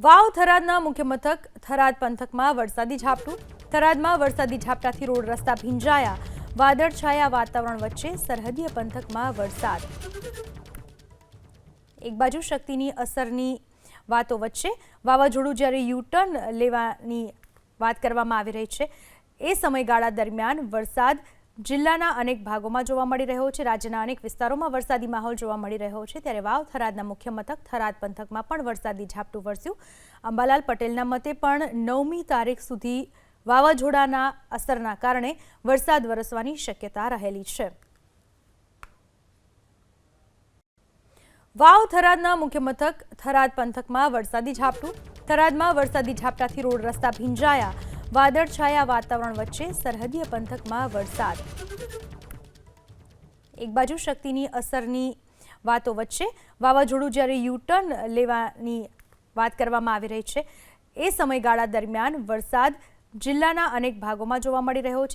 વાવ થરાદના મુખ્ય મથક થરાદ પંથકમાં વરસાદી ઝાપટું. થરાદમાં વરસાદી ઝાપટાથી રોડ રસ્તા ભીંજાયા. વાદળછાયા વાતાવરણ વચ્ચે સરહદીય પંથકમાં વરસાદ. એક બાજુ શક્તિની અસરની વાતો વચ્ચે વાવાઝોડું જ્યારે યુટર્ન લેવાની વાત કરવામાં આવી રહી છે, એ સમયગાળા દરમિયાન વરસાદ જિલ્લાના અનેક ભાગોમાં જોવા મળી રહ્યો છે. રાજ્યના અનેક વિસ્તારોમાં વરસાદી માહોલ જોવા મળી રહ્યો છે. ત્યારે વાવ થરાદના મુખ્ય મથક થરાદ પંથકમાં પણ વરસાદી ઝાપટું વરસ્યું. અંબાલાલ પટેલના મતે પણ 9મી તારીખ સુધી વાવાઝોડાના અસરના કારણે વરસાદ વરસવાની શક્યતા રહેલી છે. વાવ થરાદના મુખ્ય મથક થરાદ પંથકમાં વરસાદી ઝાપટું. થરાદમાં વરસાદી ઝાપટાથી રોડ રસ્તા ભીંજાયા. વાદળછાયા વાતાવરણ વચ્ચે સરહદીય પંથકમાં વરસાદ. એક બાજુ શક્તિની અસરની વાતો વચ્ચે વાવાઝોડું જ્યારે યુટર્ન લેવાની વાત કરવામાં આવી રહી છે, એ સમયગાળા દરમિયાન વરસાદ જિલ્લાના અનેક ભાગોમાં જોવા મળી રહ્યો છે.